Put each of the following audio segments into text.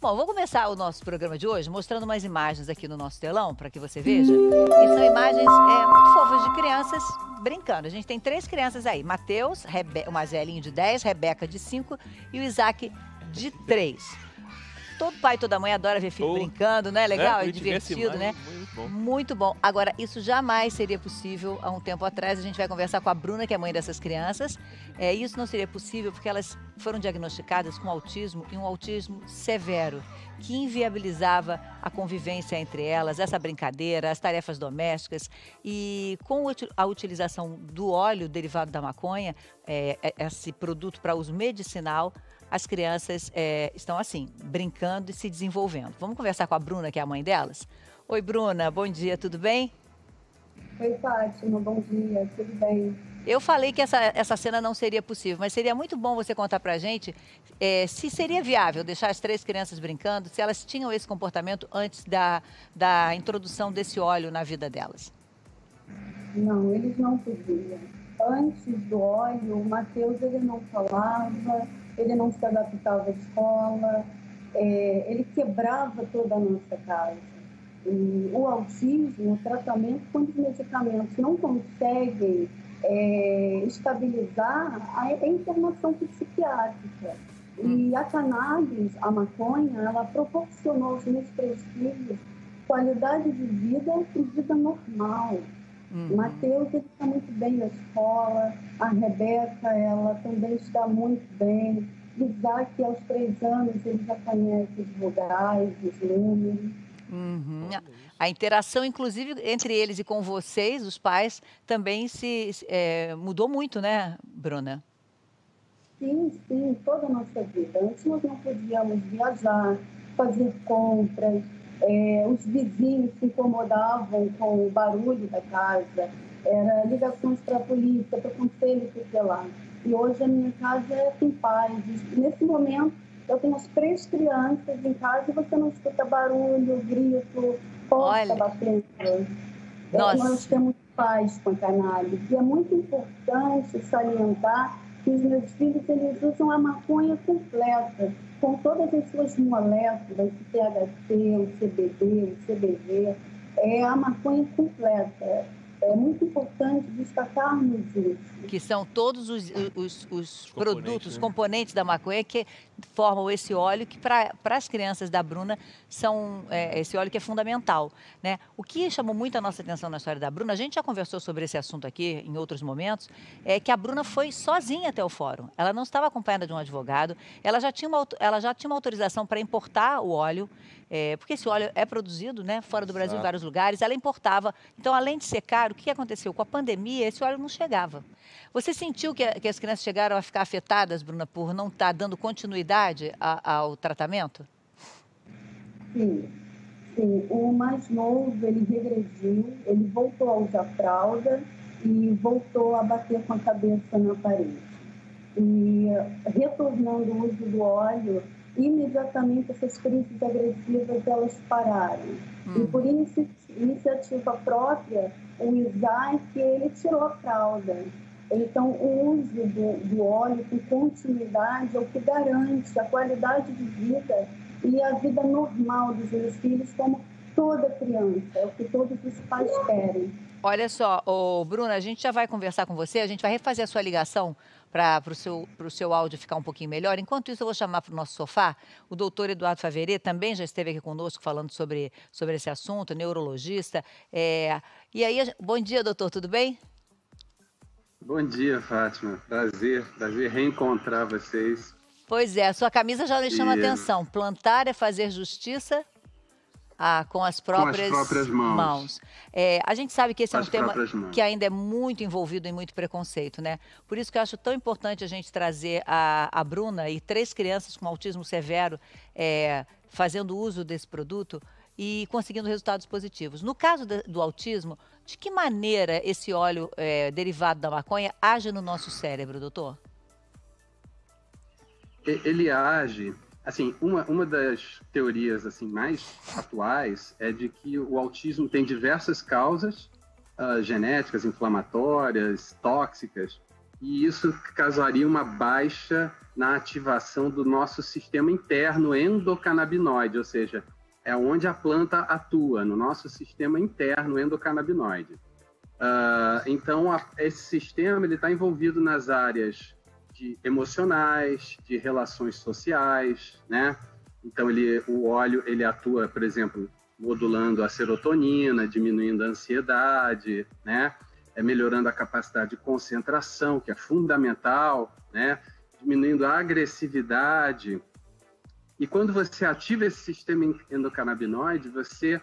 Bom, vou começar o nosso programa de hoje mostrando umas imagens aqui no nosso telão, para que você veja. E são imagens muito fofas de crianças brincando. A gente tem 3 crianças aí. Matheus, o mais velhinho de 10, Rebeca de 5 e o Isaac de 3. Todo pai e toda mãe adora ver filho brincando, não é legal? É divertido, né? Muito bom. Muito bom. Agora, isso jamais seria possível há um tempo atrás. A gente vai conversar com a Bruna, que é mãe dessas crianças. Isso não seria possível porque elas foram diagnosticadas com autismo e um autismo severo, que inviabilizava a convivência entre elas, essa brincadeira, as tarefas domésticas. E com a utilização do óleo derivado da maconha, esse produto para uso medicinal, as crianças estão assim, brincando e se desenvolvendo. Vamos conversar com a Bruna, que é a mãe delas? Oi, Bruna, bom dia, tudo bem? Oi, Fátima, bom dia, tudo bem? Eu falei que essa cena não seria possível, mas seria muito bom você contar pra gente se seria viável deixar as 3 crianças brincando, se elas tinham esse comportamento antes da introdução desse óleo na vida delas. Não, eles não podiam. Antes do óleo, o Matheus, ele não falava, ele não se adaptava à escola, ele quebrava toda a nossa casa. E o autismo, o tratamento com os medicamentos não conseguem estabilizar a internação psiquiátrica. E a cannabis, a maconha, ela proporcionou aos meus 3 filhos qualidade de vida e vida normal. O Matheus está muito bem na escola, a Rebeca, ela também está muito bem. Isaac, aos 3 anos, ele já conhece os vogais, os números. A interação, inclusive, entre eles e com vocês, os pais, também mudou muito, né, Bruna? Sim, sim, toda a nossa vida. Antes nós não podíamos viajar, fazer compras, os vizinhos se incomodavam com o barulho da casa, era ligações para a polícia, para o conselho tutelar. E hoje a minha casa tem paz. Nesse momento, eu tenho as 3 crianças em casa e você não escuta barulho, grito, porta batendo. Nós temos paz com a cannabis. E é muito importante salientar que os meus filhos, eles usam a maconha completa, com todas as suas moléculas, o THC, o CBD, o CBG, a maconha completa. É muito importante destacarmos isso. Que são todos os produtos, os componentes da maconha que formam esse óleo que para as crianças da Bruna são esse óleo que é fundamental, né? O que chamou muito a nossa atenção na história da Bruna, a gente já conversou sobre esse assunto aqui em outros momentos, é que a Bruna foi sozinha até o fórum. Ela não estava acompanhada de um advogado, ela já tinha uma autorização para importar o óleo, porque esse óleo é produzido, né, fora do Brasil, em vários lugares, ela importava. Então, além de ser caro, o que aconteceu? Com a pandemia, esse óleo não chegava. Você sentiu que as crianças chegaram a ficar afetadas, Bruna, por não estar dando continuidade ao tratamento? Sim, sim. O mais novo, ele regrediu, ele voltou a usar fralda e voltou a bater com a cabeça na parede. E retornando o uso do óleo, imediatamente essas crises agressivas, elas pararam. E por iniciativa própria, o Isaac, ele tirou a fralda. Então, o uso do óleo com continuidade é o que garante a qualidade de vida e a vida normal dos meus filhos, como toda criança, é o que todos os pais querem. Olha só, Bruna, a gente já vai conversar com você, a gente vai refazer a sua ligação para o seu áudio ficar um pouquinho melhor. Enquanto isso, eu vou chamar para o nosso sofá o doutor Eduardo Faveret, também já esteve aqui conosco falando sobre esse assunto, neurologista. E aí, bom dia, doutor, tudo bem? Bom dia, Fátima. Prazer reencontrar vocês. Pois é, a sua camisa já lhe chama atenção. Plantar é fazer justiça com as próprias mãos. A gente sabe que esse é um tema que ainda é muito envolvido em muito preconceito, né? Por isso que eu acho tão importante a gente trazer a Bruna e 3 crianças com autismo severo fazendo uso desse produto e conseguindo resultados positivos. No caso do autismo, de que maneira esse óleo derivado da maconha age no nosso cérebro, doutor? Ele age... Assim, uma das teorias assim, mais atuais é de que o autismo tem diversas causas genéticas, inflamatórias, tóxicas, e isso causaria uma baixa na ativação do nosso sistema interno endocannabinoide, ou seja, é onde a planta atua, no nosso sistema interno endocannabinoide. Então, esse sistema está envolvido nas áreas emocionais, de relações sociais, né? Então, o óleo ele atua, por exemplo, modulando a serotonina, diminuindo a ansiedade, né? Melhorando a capacidade de concentração, que é fundamental, né? Diminuindo a agressividade. E quando você ativa esse sistema endocannabinoide, você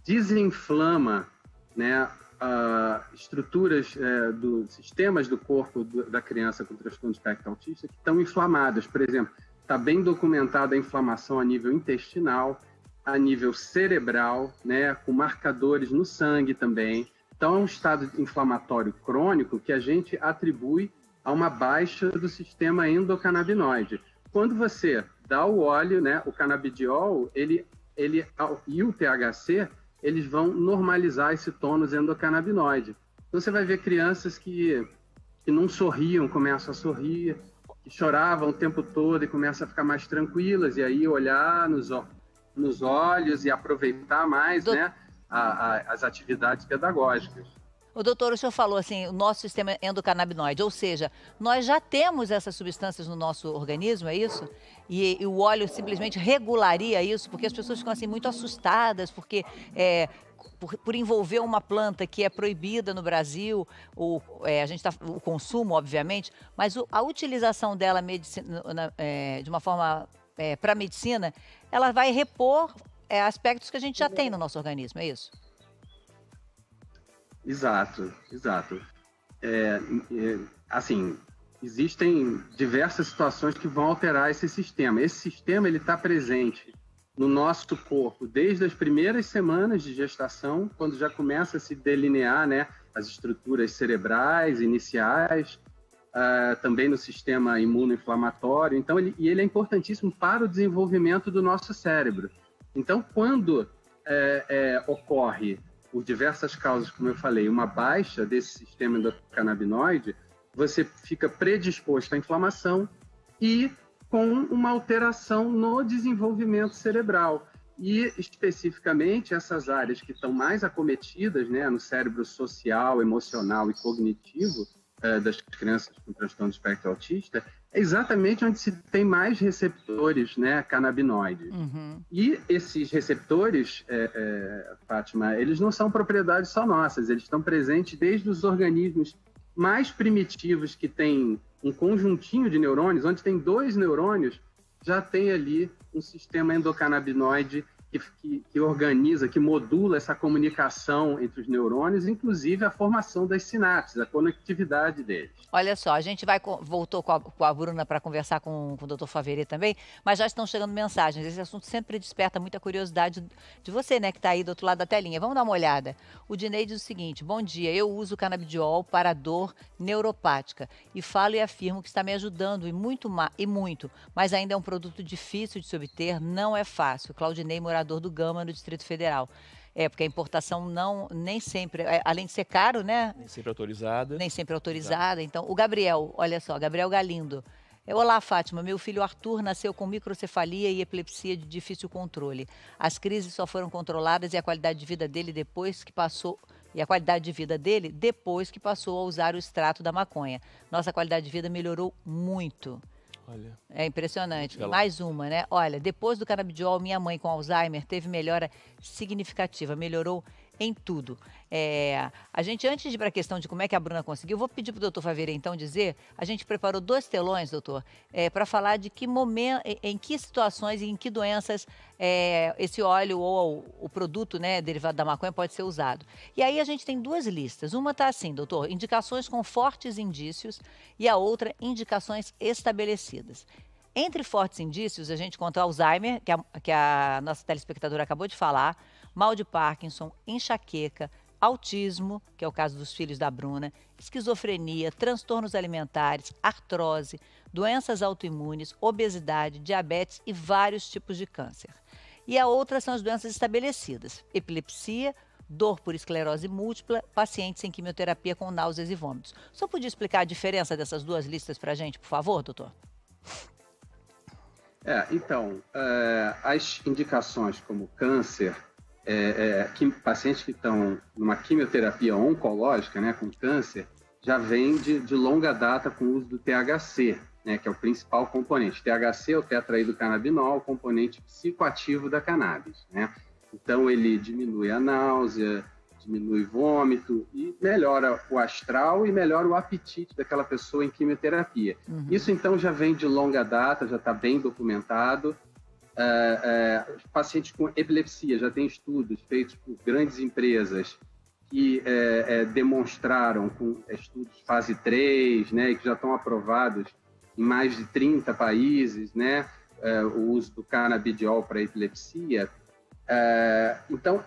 desinflama, né, estruturas dos sistemas do corpo da criança com transtorno de espectro autista que estão inflamadas. Por exemplo, está bem documentada a inflamação a nível intestinal, a nível cerebral, né, com marcadores no sangue também. Então, é um estado inflamatório crônico que a gente atribui a uma baixa do sistema endocannabinoide. Quando você dá o óleo, né, o canabidiol, ele e o THC, eles vão normalizar esse tônus endocannabinoide. Então, você vai ver crianças que não sorriam, começam a sorrir, que choravam o tempo todo e começam a ficar mais tranquilas, e aí olhar nos olhos e aproveitar mais, né, as atividades pedagógicas. O doutor, o senhor falou assim, o nosso sistema endocannabinoide, ou seja, nós já temos essas substâncias no nosso organismo, é isso? E o óleo simplesmente regularia isso, porque as pessoas ficam assim muito assustadas, porque por envolver uma planta que é proibida no Brasil, o consumo, obviamente, mas a utilização dela de uma forma para a medicina, ela vai repor aspectos que a gente já tem no nosso organismo, é isso? Exato. Assim, existem diversas situações que vão alterar esse sistema. Esse sistema está presente no nosso corpo desde as primeiras semanas de gestação, quando já começa a se delinear, né, as estruturas cerebrais iniciais, também no sistema imunoinflamatório. Então, ele é importantíssimo para o desenvolvimento do nosso cérebro. Então, quando ocorre, por diversas causas, como eu falei, uma baixa desse sistema endocannabinoide, você fica predisposto à inflamação e com uma alteração no desenvolvimento cerebral. E, especificamente, essas áreas que estão mais acometidas, né, no cérebro social, emocional e cognitivo das crianças com transtorno de espectro autista, é exatamente onde se tem mais receptores, né, canabinoides. Uhum. E esses receptores, Fátima, eles não são propriedades só nossas, eles estão presentes desde os organismos mais primitivos, que têm um conjuntinho de neurônios, onde tem 2 neurônios, já tem ali um sistema endocannabinoide que organiza, que modula essa comunicação entre os neurônios, inclusive a formação das sinapses, a conectividade deles. Olha só, a gente voltou com a Bruna para conversar com o Dr. Faveri também, mas já estão chegando mensagens. Esse assunto sempre desperta muita curiosidade de você, né, que está aí do outro lado da telinha. Vamos dar uma olhada. O Dinei diz o seguinte: bom dia, eu uso canabidiol para dor neuropática e falo e afirmo que está me ajudando e muito, mas ainda é um produto difícil de se obter, não é fácil. Claudinei, morador do Gama, no Distrito Federal. Porque a importação nem sempre, além de ser caro, né? Nem sempre autorizada. Nem sempre autorizada. Então, o Gabriel, olha só, Gabriel Galindo. Olá, Fátima, meu filho Arthur nasceu com microcefalia e epilepsia de difícil controle. As crises só foram controladas e a qualidade de vida dele depois que passou a usar o extrato da maconha. Nossa qualidade de vida melhorou muito. Olha. É impressionante. Mais uma, né? Olha, depois do canabidiol, minha mãe com Alzheimer teve melhora significativa, melhorou em tudo. A gente, antes de ir para a questão de como é que a Bruna conseguiu, vou pedir para o doutor Faveri, então, dizer, a gente preparou 2 telões, doutor, para falar de que momento, em que situações e em que doenças esse óleo ou o produto, né, derivado da maconha pode ser usado. E aí a gente tem 2 listas. Uma está assim, doutor, indicações com fortes indícios e a outra, indicações estabelecidas. Entre fortes indícios, a gente conta Alzheimer, que a nossa telespectadora acabou de falar, mal de Parkinson, enxaqueca, autismo, que é o caso dos filhos da Bruna, esquizofrenia, transtornos alimentares, artrose, doenças autoimunes, obesidade, diabetes e vários tipos de câncer. E a outra são as doenças estabelecidas, epilepsia, dor por esclerose múltipla, pacientes sem quimioterapia com náuseas e vômitos. Só podia explicar a diferença dessas 2 listas para a gente, por favor, doutor? Então, as indicações como câncer, pacientes que estão numa quimioterapia oncológica, né, com câncer, já vem de longa data com o uso do THC, né, que é o principal componente. THC é o tetraidrocannabinol, o componente psicoativo da cannabis, né? Então, ele diminui a náusea, diminui o vômito e melhora o astral e melhora o apetite daquela pessoa em quimioterapia. Uhum. Isso, então, já vem de longa data, já está bem documentado. Os pacientes com epilepsia, já tem estudos feitos por grandes empresas que demonstraram com estudos fase 3, né, e que já estão aprovados em mais de 30 países, né, o uso do canabidiol para epilepsia. Então,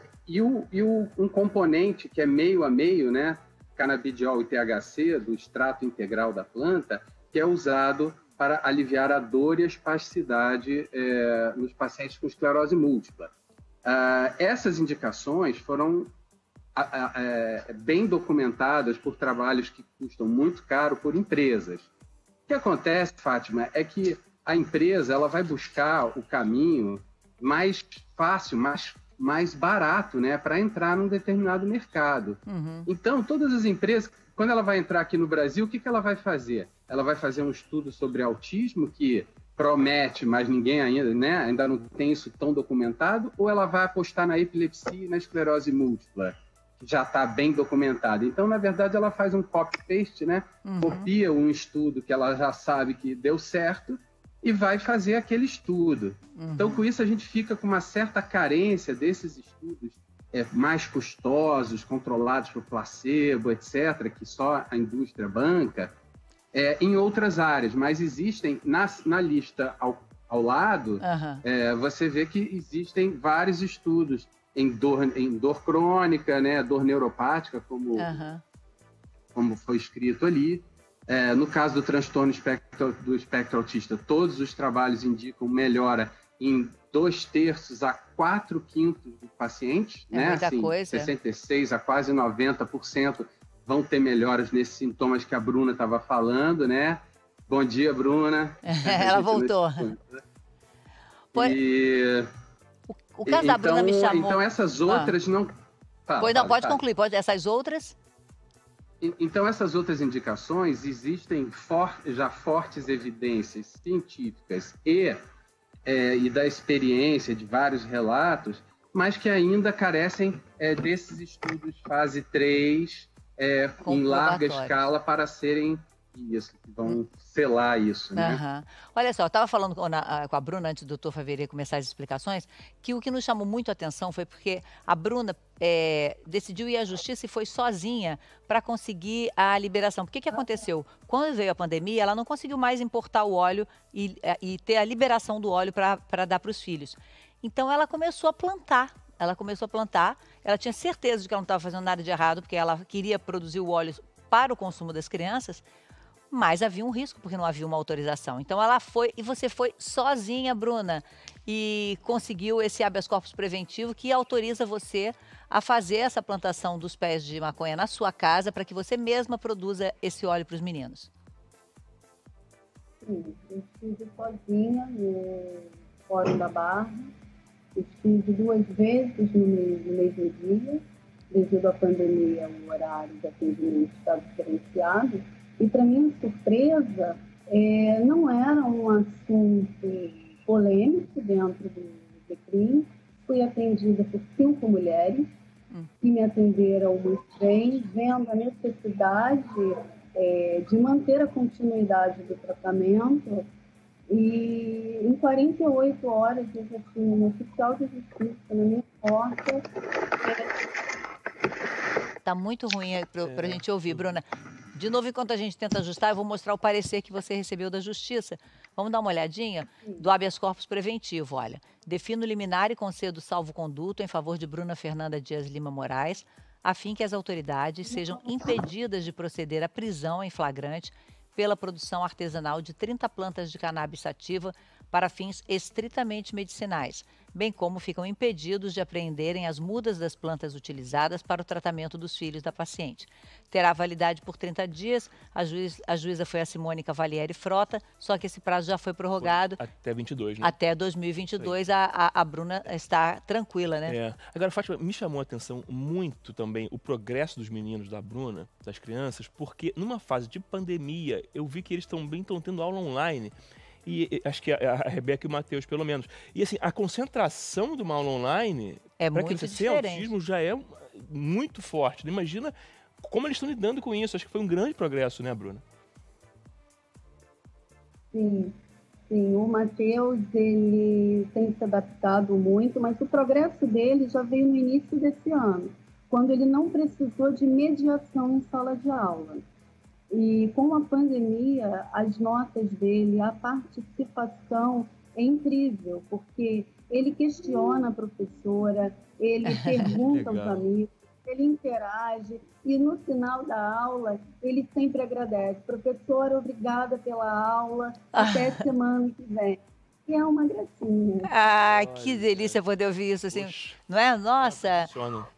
um componente que é meio a meio, né, canabidiol e THC, do extrato integral da planta, que é usado para aliviar a dor e a espasticidade nos pacientes com esclerose múltipla. Essas indicações foram bem documentadas por trabalhos que custam muito caro por empresas. O que acontece, Fátima, é que a empresa ela vai buscar o caminho mais fácil, mais barato, né, para entrar num determinado mercado. Uhum. Então, todas as empresas, quando ela vai entrar aqui no Brasil, o que ela vai fazer? Ela vai fazer um estudo sobre autismo que promete, mas ninguém ainda não tem isso tão documentado, ou ela vai apostar na epilepsia e na esclerose múltipla, que já está bem documentado. Então, na verdade, ela faz um copy-paste, né? Uhum. Copia um estudo que ela já sabe que deu certo e vai fazer aquele estudo. Uhum. Então, com isso, a gente fica com uma certa carência desses estudos mais custosos, controlados por placebo, etc., que só a indústria banca, em outras áreas. Mas existem, na lista ao lado, uhum. Você vê que existem vários estudos em dor crônica, né, dor neuropática, como foi escrito ali. No caso do transtorno do espectro autista, todos os trabalhos indicam melhora em 2/3 a 4/5 dos pacientes, né? Muita assim, coisa. 66% a quase 90% vão ter melhoras nesses sintomas que a Bruna estava falando, né? Bom dia, Bruna. Ela voltou. O caso da Bruna me chamou... Então, essas outras não... Pode concluir. Essas outras... Então, essas outras indicações, existem já fortes evidências científicas e da experiência de vários relatos, mas que ainda carecem desses estudos fase 3 em larga escala para serem que vão selar isso, né? Uhum. Olha só, eu estava falando com a Bruna, antes do doutor Faveri começar as explicações, que o que nos chamou muito a atenção foi porque a Bruna decidiu ir à justiça e foi sozinha para conseguir a liberação. Porque que aconteceu? Quando veio a pandemia, ela não conseguiu mais importar o óleo e ter a liberação do óleo para dar para os filhos. Então, ela começou a plantar. Ela tinha certeza de que ela não estava fazendo nada de errado, porque ela queria produzir o óleo para o consumo das crianças, mas havia um risco, porque não havia uma autorização. Então, ela foi, e você foi sozinha, Bruna, e conseguiu esse habeas corpus preventivo que autoriza você a fazer essa plantação dos pés de maconha na sua casa para que você mesma produza esse óleo para os meninos. Sim, eu estive sozinha no Fórum da Barra. Estive 2 vezes no mesmo dia. Devido à pandemia, o horário de atendimento estava diferenciado. E, para minha surpresa, não era um assunto polêmico dentro do CRIM. Fui atendida por 5 mulheres que me atenderam muito bem, vendo a necessidade de manter a continuidade do tratamento. E em 48 horas eu já tinha um oficial de justiça na minha porta. Está muito ruim para a gente ouvir, Bruna. De novo, enquanto a gente tenta ajustar, eu vou mostrar o parecer que você recebeu da Justiça. Vamos dar uma olhadinha do habeas corpus preventivo, olha. Defino liminar e concedo salvo-conduto em favor de Bruna Fernanda Dias Lima Moraes, a fim que as autoridades sejam impedidas de proceder à prisão em flagrante pela produção artesanal de 30 plantas de cannabis sativa para fins estritamente medicinais, bem como ficam impedidos de apreenderem as mudas das plantas utilizadas para o tratamento dos filhos da paciente. Terá validade por 30 dias, a juíza foi a Simone Cavalieri Frota, só que esse prazo já foi prorrogado. Até 22, né? Até 2022, a Bruna está tranquila, né? É. Agora, Fátima, me chamou a atenção muito também o progresso dos meninos da Bruna, das crianças, porque numa fase de pandemia, eu vi que eles também estão tendo aula online. E acho que a Rebeca e o Matheus, pelo menos. E assim, a concentração de uma aula online para criança sem autismo já é muito forte. Imagina como eles estão lidando com isso. Acho que foi um grande progresso, né, Bruna? Sim, sim. O Matheus, ele tem se adaptado muito, mas o progresso dele já veio no início desse ano, quando ele não precisou de mediação em sala de aula. E com a pandemia, as notas dele, a participação é incrível, porque ele questiona a professora, ele pergunta aos amigos, ele interage e no final da aula ele sempre agradece. Professora, obrigada pela aula, até semana que vem. E é uma gracinha. Ah, que delícia poder ouvir isso, assim, não é? Nossa,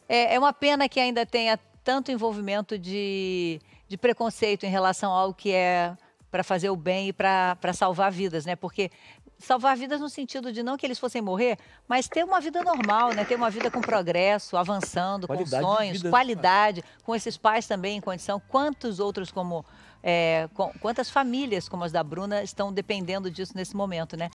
é uma pena que ainda tenha tanto envolvimento de preconceito em relação ao que é para fazer o bem e para salvar vidas, né? Porque salvar vidas no sentido de não que eles fossem morrer, mas ter uma vida normal, né? Ter uma vida com progresso, avançando, qualidade com sonhos, qualidade, com esses pais também em condição. Quantos outros quantas famílias como as da Bruna estão dependendo disso nesse momento, né?